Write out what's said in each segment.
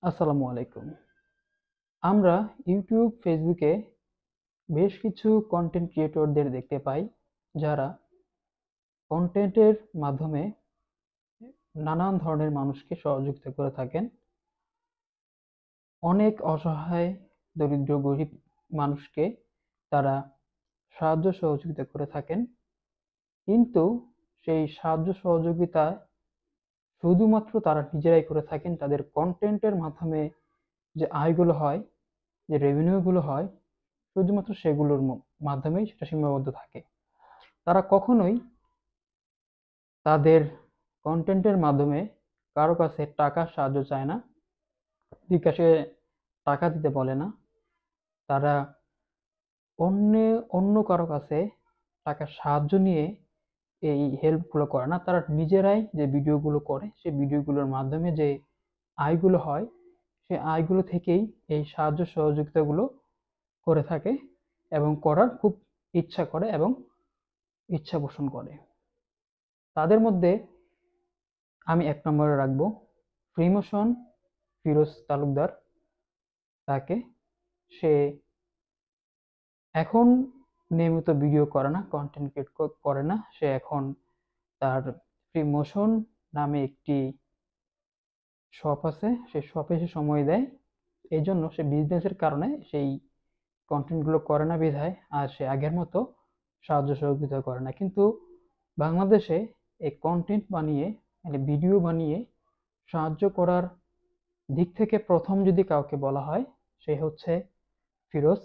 আসসালামু আলাইকুম। আমরা ইউটিউব, ফেসবুকে বেশ কিছু কন্টেন্ট ক্রিয়েটরদের দেখতে পাই, যারা কন্টেন্টের মাধ্যমে নানান ধরনের মানুষকে সহযোগিতা করে থাকেন। অনেক অসহায়, দরিদ্র, গরিব মানুষকে তারা সাহায্য সহযোগিতা করে থাকেন। কিন্তু সেই সাহায্য সহযোগিতা শুধুমাত্র তারা নিজেরাই করে থাকেন। তাদের কন্টেন্টের মাধ্যমে যে আয়গুলো হয়, যে রেভিনিউগুলো হয়, শুধুমাত্র সেগুলোর মাধ্যমেই সেটা সীমাবদ্ধ থাকে। তারা কখনোই তাদের কন্টেন্টের মাধ্যমে কারো কাছে টাকার সাহায্য চায় না, বিকাশে টাকা দিতে বলে না। তারা অন্য অন্য কারো কাছে টাকার সাহায্য নিয়ে এই হেল্পগুলো করে না। তারা নিজেরাই যে ভিডিওগুলো করে, সেই ভিডিওগুলোর মাধ্যমে যে আয়গুলো হয়, সেই আয়গুলো থেকেই এই সাহায্য সহযোগিতাগুলো করে থাকে এবং করার খুব ইচ্ছা করে এবং ইচ্ছা পোষণ করে। তাদের মধ্যে আমি এক নম্বরে রাখবো প্রিমোশন ফিরোজ তালুকদার। তাকে, সে এখন নিয়মিত ভিডিও করে না, কন্টেন্ট ক্রিয়েট করে না। সে এখন তার প্রিমোশন নামে একটি শপ আছে, সেই শপে সে সময় দেয়। এই জন্য সে বিজনেসের কারণে সেই কন্টেন্টগুলো করে না বিধায় আর সে আগের মতো সাহায্য সহযোগিতা করে না। কিন্তু বাংলাদেশে এই কন্টেন্ট বানিয়ে, মানে ভিডিও বানিয়ে সাহায্য করার দিক থেকে প্রথম যদি কাউকে বলা হয়, সে হচ্ছে ফিরোজ।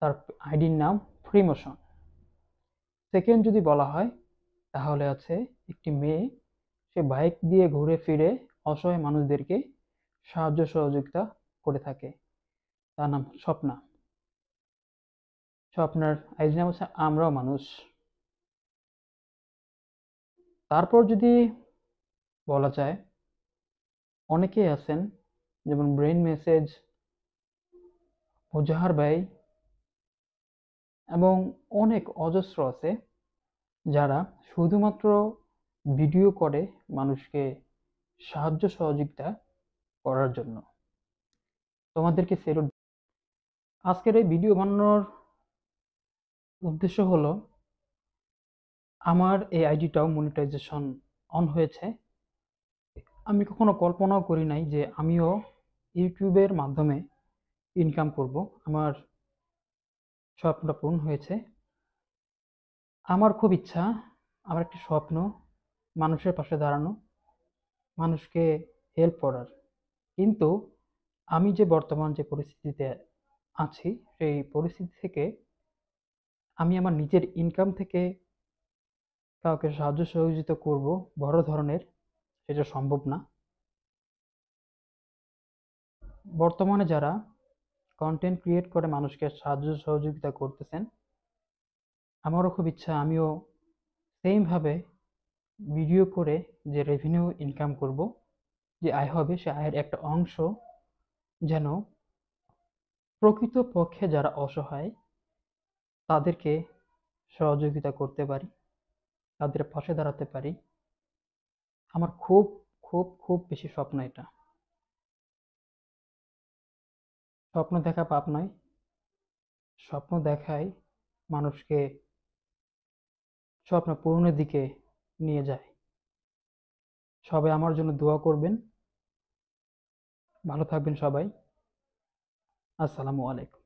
তার আইডির নাম প্রিমোশন। সেকেন্ড যদি বলা হয়, তাহলে আছে একটি মেয়ে, সে বাইক দিয়ে ঘুরে ফিরে অসহায় মানুষদেরকে সাহায্য সহযোগিতা করে থাকে। তার নাম স্বপ্না। স্বপ্নার আইডি নাম হচ্ছে আমরাও মানুষ। তারপর যদি বলা যায়, অনেকেই আছেন, যেমন ব্রেন মেসেজ, মুজাহার ভাই এবং অনেক অজস্র আছে, যারা শুধুমাত্র ভিডিও করে মানুষকে সাহায্য সহযোগিতা করার জন্য। তোমাদেরকে সেলুট। আজকের এই ভিডিও বানানোর উদ্দেশ্য হলো, আমার এই আইডিটাও মনিটাইজেশন অন হয়েছে। আমি কখনো কল্পনাও করি নাই যে আমিও ইউটিউবের মাধ্যমে ইনকাম করব। আমার স্বপ্নটা পূরণ হয়েছে। আমার খুব ইচ্ছা, আমার একটি স্বপ্ন, মানুষের পাশে দাঁড়ানো, মানুষকে হেল্প করার। কিন্তু আমি যে বর্তমান যে পরিস্থিতিতে আছি, সেই পরিস্থিতি থেকে আমি আমার নিজের ইনকাম থেকে কাউকে সাহায্য সহযোগিতা করব বড় ধরনের, সেটা সম্ভব না। বর্তমানে যারা কন্টেন্ট ক্রিয়েট করে মানুষকে সাহায্য সহযোগিতা করতেছেন, আমারও খুব ইচ্ছা আমিও সেমভাবে ভিডিও করে যে রেভিনিউ ইনকাম করব, যে আয় হবে, সে আয়ের একটা অংশ যেন প্রকৃতপক্ষে যারা অসহায় তাদেরকে সহযোগিতা করতে পারি, তাদের পাশে দাঁড়াতে পারি। আমার খুব খুব খুব বেশি স্বপ্ন এটা। স্বপ্ন দেখা পাপ নয়, স্বপ্ন দেখাই মানুষকে স্বপ্ন পূরণের দিকে নিয়ে যায়। সবাই আমার জন্য দোয়া করবেন। ভালো থাকবেন সবাই। আসসালামু আলাইকুম।